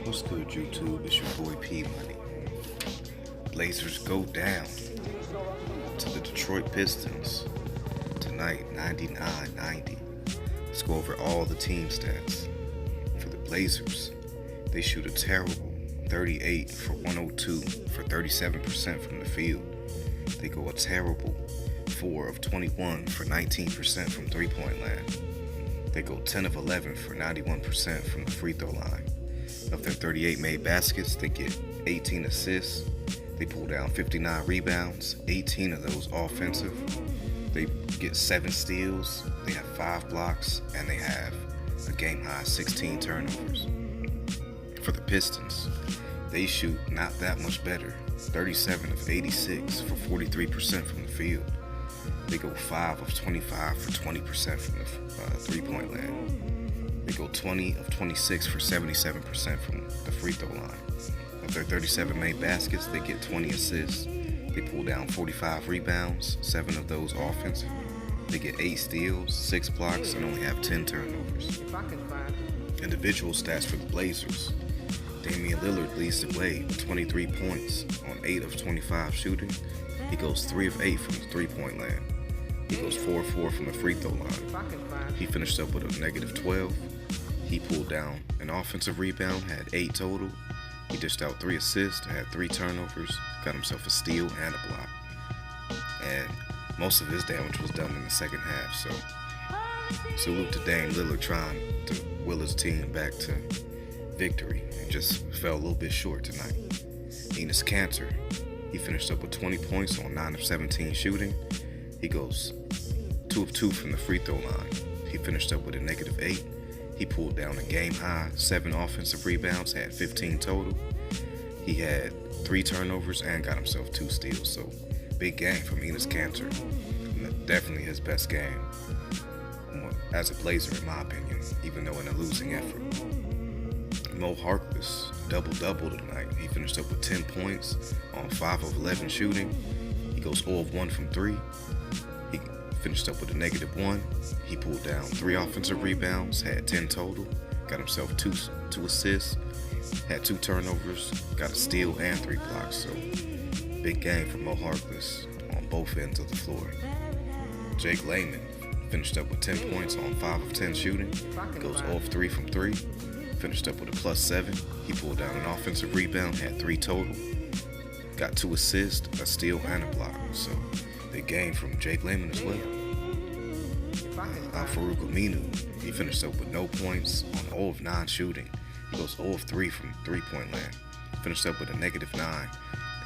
What's good, YouTube? It's your boy P Money. Blazers go down to the Detroit Pistons tonight, 99-90. Let's go over all the team stats. For the Blazers, they shoot a terrible 38 for 102 for 37% from the field. They go a terrible 4 of 21 for 19% from three-point land. They go 10 of 11 for 91% from the free throw line. Of their 38 made baskets, they get 18 assists. They pull down 59 rebounds, 18 of those offensive. They get 7 steals, they have 5 blocks, and they have a game-high 16 turnovers. For the Pistons, they shoot not that much better, 37 of 86 for 43% from the field. They go 5 of 25 for 20% from the three-point land. They go 20 of 26 for 77% from the free throw line. Of their 37 made baskets, they get 20 assists. They pull down 45 rebounds, 7 of those offensive. They get 8 steals, 6 blocks, and only have 10 turnovers. Individual stats for the Blazers. Damian Lillard leads the way with 23 points on 8 of 25 shooting. He goes 3 of 8 from the three-point land. He goes 4 of 4 from the free throw line. He finished up with a negative 12. He pulled down an offensive rebound, had 8 total. He dished out 3 assists, had 3 turnovers, got himself a steal and a block. And most of his damage was done in the second half, so salute to Dame Lillard trying to will his team back to victory and just fell a little bit short tonight. Enes Kanter, he finished up with 20 points on 9 of 17 shooting. He goes 2 of 2 from the free throw line. He finished up with a negative 8. He pulled down a game-high 7 offensive rebounds, had 15 total. He had 3 turnovers and got himself 2 steals. So, big game from Enes Kanter. Definitely his best game as a Blazer, in my opinion, even though in a losing effort. Mo Harkless, double-double tonight. He finished up with 10 points on 5 of 11 shooting. He goes 0 of 1 from 3. He finished up with a negative 1. He pulled down 3 offensive rebounds, had 10 total, got himself 2 assists, had 2 turnovers, got a steal and 3 blocks. So, big game for Mo Harkless on both ends of the floor. Jake Layman finished up with 10 points on 5 of 10 shooting. He goes 0 of 3 from 3. Finished up with a +7. He pulled down an offensive rebound, had 3 total, got 2 assists, a steal, and a block. So, big game from Jake Layman as well. Farouk Aminu, he finished up with no points on 0 of 9 shooting. He goes 0 of 3 from three-point land. Finished up with a negative 9.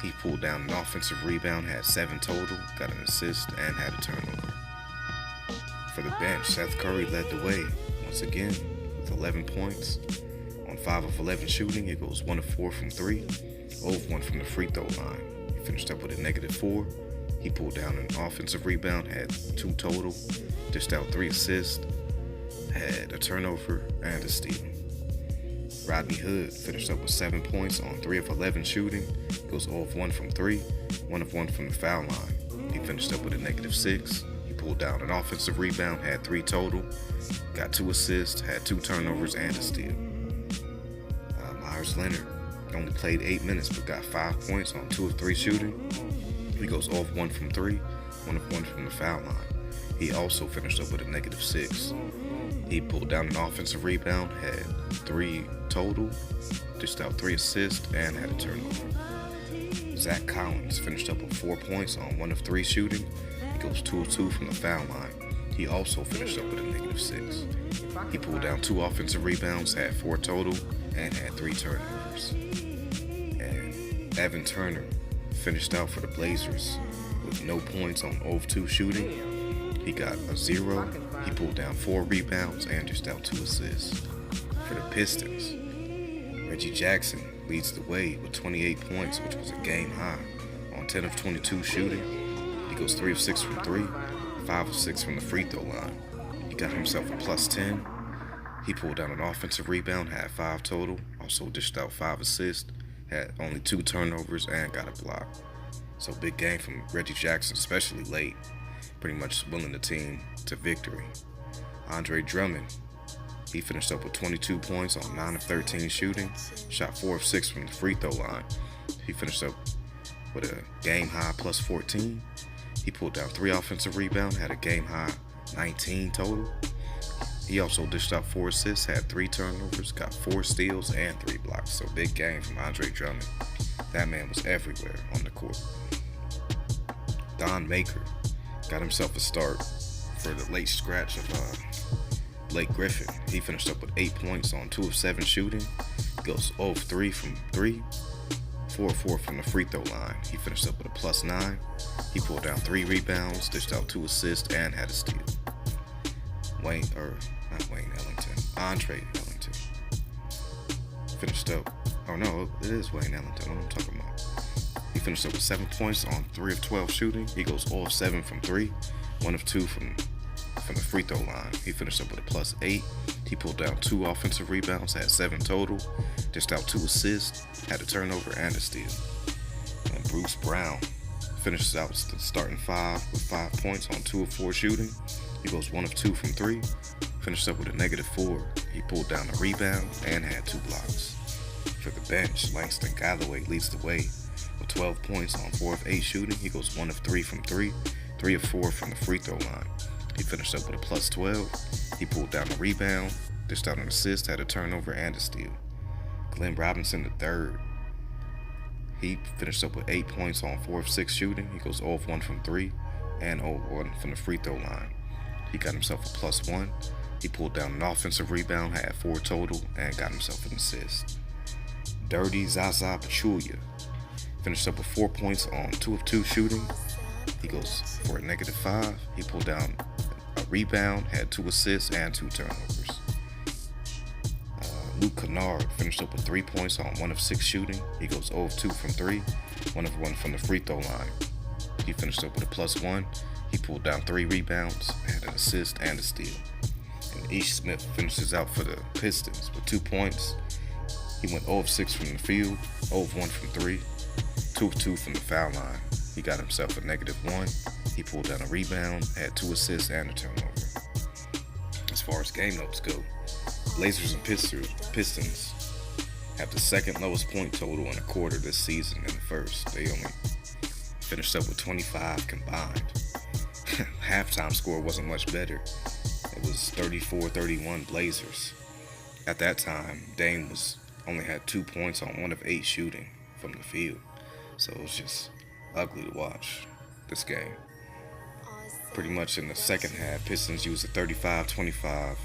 He pulled down an offensive rebound, had 7 total, got an assist, and had a turnover. For the bench, Seth Curry led the way once again with 11 points. On 5 of 11 shooting, he goes 1 of 4 from 3, 0 of 1 from the free throw line. He finished up with a negative 4. He pulled down an offensive rebound, had 2 total, dished out 3 assists, had a turnover, and a steal. Rodney Hood finished up with 7 points on 3 of 11 shooting, goes 0 of 1 from 3, 1 of 1 from the foul line. He finished up with a negative 6. He pulled down an offensive rebound, had 3 total, got 2 assists, had 2 turnovers, and a steal. Myers Leonard only played 8 minutes but got 5 points on 2 of 3 shooting. He goes 0 of 1 from 3, 1 of 1 from the foul line. He also finished up with a negative 6. He pulled down an offensive rebound, had 3 total, dished out 3 assists, and had a turnover. Zach Collins finished up with 4 points on 1 of 3 shooting. He goes 2 of 2 from the foul line. He also finished up with a negative 6. He pulled down 2 offensive rebounds, had 4 total, and had 3 turnovers. And Evan Turner finished out for the Blazers with no points on 0 of 2 shooting. He got a 0. He pulled down 4 rebounds and dished out 2 assists. For the Pistons, Reggie Jackson leads the way with 28 points, which was a game high, on 10 of 22 shooting. He goes 3 of 6 from 3, 5 of 6 from the free throw line. He got himself a +10. He pulled down an offensive rebound, had 5 total, also dished out 5 assists, had only 2 turnovers, and got a block. So big game from Reggie Jackson, especially late, pretty much willing the team to victory. Drummond, He finished up with 22 points on 9 of 13 shooting, shot 4 of 6 from the free throw line. He finished up with a game high plus 14. He pulled down 3 offensive rebounds, had a game high 19 total. He also dished out 4 assists, had 3 turnovers, got 4 steals and 3 blocks. So big game from Andre Drummond. That man was everywhere on the court. Don Maker got himself a start for the late scratch of Blake Griffin. He finished up with 8 points on 2 of 7 shooting. Goes 0 of 3 from 3, 4 of 4 from the free throw line. He finished up with a plus 9. He pulled down 3 rebounds, dished out 2 assists, and had a steal. Andre Ellington finished up. Oh no, it is Wayne Ellington. What I'm talking about. He finished up with 7 points on 3 of 12 shooting. He goes 0 of 7 from 3, 1 of 2 from the free throw line. He finished up with a plus 8. He pulled down 2 offensive rebounds, had 7 total, dished out 2 assists, had a turnover and a steal. And Bruce Brown finishes out the starting 5 with 5 points on 2 of 4 shooting. He goes 1 of 2 from 3, finished up with a -4. He pulled down a rebound and had 2 blocks. For the bench, Langston Galloway leads the way with 12 points on 4 of 8 shooting. He goes 1 of 3 from 3, 3 of 4 from the free throw line. He finished up with a plus 12. He pulled down a rebound, dished out an assist, had a turnover and a steal. Glenn Robinson III, he finished up with 8 points on 4 of 6 shooting. He goes 0 of 1 from 3 and 0 of 1 from the free throw line. He got himself a plus 1. He pulled down an offensive rebound, had 4 total, and got himself an assist. Dirty Zaza Pachulia finished up with 4 points on 2 of 2 shooting. He goes for a -5. He pulled down a rebound, had 2 assists and 2 turnovers. Luke Kennard finished up with 3 points on 1 of 6 shooting. He goes 0 of 2 from 3, 1 of 1 from the free throw line. He finished up with a plus 1. He pulled down 3 rebounds, had an assist and a steal. And Ish Smith finishes out for the Pistons with 2 points. He went 0 of 6 from the field, 0 of 1 from 3, 2 of 2 from the foul line. He got himself a -1. He pulled down a rebound, had 2 assists and a turnover. As far as game notes go, Blazers and Pistons have the second lowest point total in a quarter this season in the first. They only finished up with 25 combined. Halftime score wasn't much better. It was 34-31 Blazers. At that time, Dame only had 2 points on 1 of 8 shooting from the field. So it was just ugly to watch this game. Pretty much in the second half, Pistons used a 35-25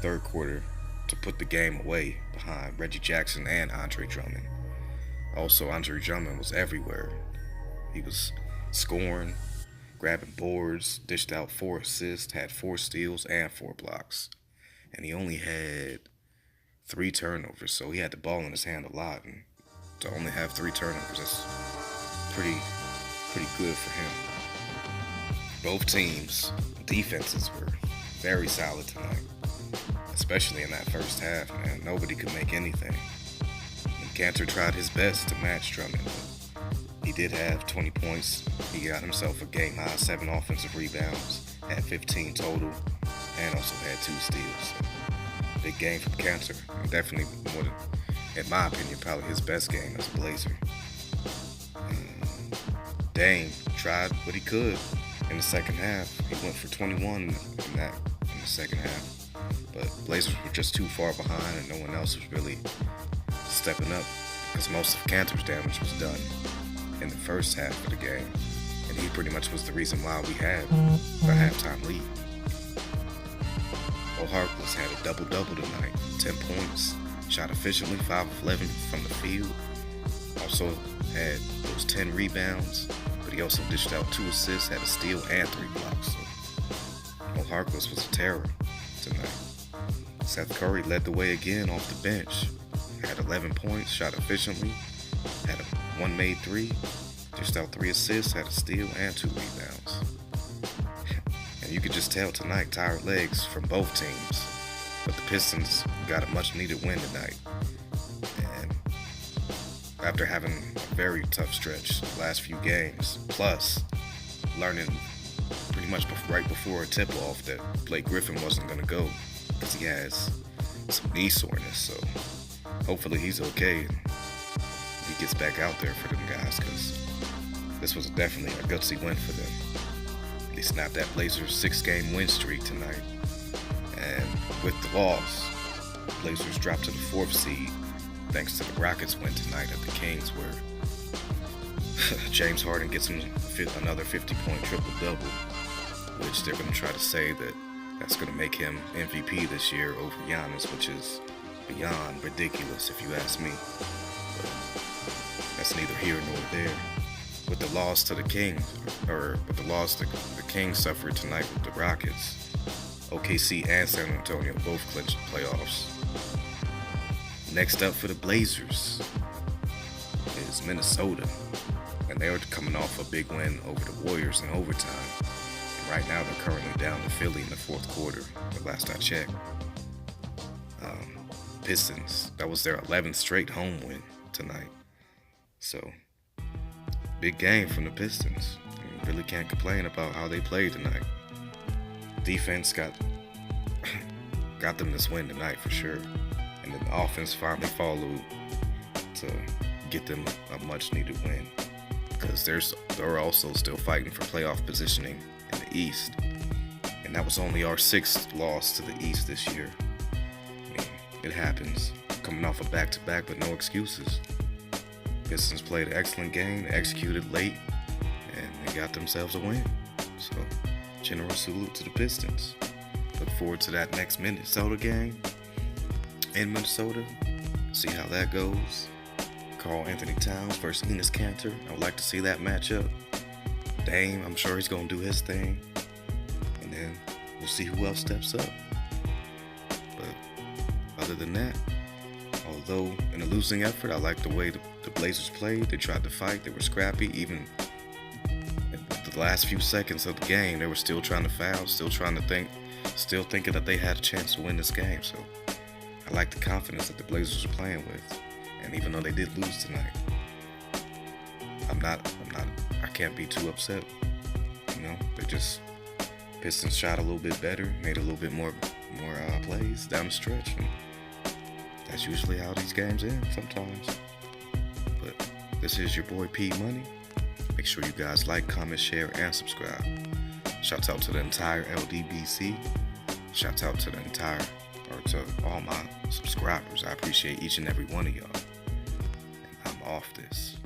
third quarter to put the game away behind Reggie Jackson and Andre Drummond. Also, Andre Drummond was everywhere. He was scoring, grabbing boards, dished out 4 assists, had 4 steals and 4 blocks. And he only had 3 turnovers, so he had the ball in his hand a lot. And to only have 3 turnovers, that's pretty good for him. Both teams' defenses were very solid tonight, especially in that first half, man. Nobody could make anything. And Kanter tried his best to match Drummond. He did have 20 points. He got himself a game-high 7 offensive rebounds, had 15 total, and also had 2 steals. So, big game from Kanter. Definitely more than, in my opinion, probably his best game as a Blazer. Dame tried what he could in the second half. He went for 21 in the second half. But Blazers were just too far behind and no one else was really stepping up because most of Kanter's damage was done in the first half of the game. And he pretty much was the reason why we had the halftime lead. Harkless had a double-double tonight. 10 points, shot efficiently, 5 of 11 from the field. Also had those 10 rebounds, but he also dished out 2 assists, had a steal and 3 blocks. So Harkless was a terror tonight. Seth Curry led the way again off the bench. Had 11 points, shot efficiently, had a 1 made 3, dished out 3 assists, had a steal and 2 rebounds. And you could just tell tonight, tired legs from both teams. But the Pistons got a much needed win tonight. And after having a very tough stretch the last few games, plus learning pretty much right before a tip-off that Blake Griffin wasn't going to go because he has some knee soreness, so hopefully he's okay and he gets back out there for them guys, because this was definitely a gutsy win for them. They snapped that Blazers 6-game win streak tonight, and with the loss, Blazers dropped to the 4th seed thanks to the Rockets win tonight at the Kings, where James Harden gets him another 50-point triple-double, which they're going to try to say that's going to make him MVP this year over Giannis, which is beyond ridiculous if you ask me. But that's neither here nor there. With the loss to the Kings, or with the loss the Kings suffered tonight with the Rockets, OKC and San Antonio both clinched the playoffs. Next up for the Blazers is Minnesota, and they were coming off a big win over the Warriors in overtime. And right now they're currently down to Philly in the 4th quarter, the last I checked. Pistons, that was their 11th straight home win tonight. So, big game from the Pistons. You really can't complain about how they played tonight. Defense got them this win tonight for sure. And then the offense finally followed to get them a much-needed win, because they're also still fighting for playoff positioning in the East. And that was only our 6th loss to the East this year. I mean, it happens. Coming off a back-to-back, but no excuses. Pistons played an excellent game, executed late, and they got themselves a win. So, general salute to the Pistons. Look forward to that next Minnesota game in Minnesota. See how that goes. Karl Anthony Towns versus Enes Kanter. I would like to see that matchup. Dame, I'm sure he's going to do his thing. And then we'll see who else steps up. But other than that, although in a losing effort, I like the way the Blazers played. They tried to fight. They were scrappy. Even in the last few seconds of the game, they were still trying to foul, still trying to think, still thinking that they had a chance to win this game. So I like the confidence that the Blazers are playing with. And even though they did lose tonight, I can't be too upset. You know, Pistons shot a little bit better, made a little bit more plays down the stretch. And that's usually how these games end sometimes. But this is your boy P Money. Make sure you guys like, comment, share, and subscribe. Shouts out to the entire LDBC. Shouts out to to all my subscribers. I appreciate each and every one of y'all. And I'm off this.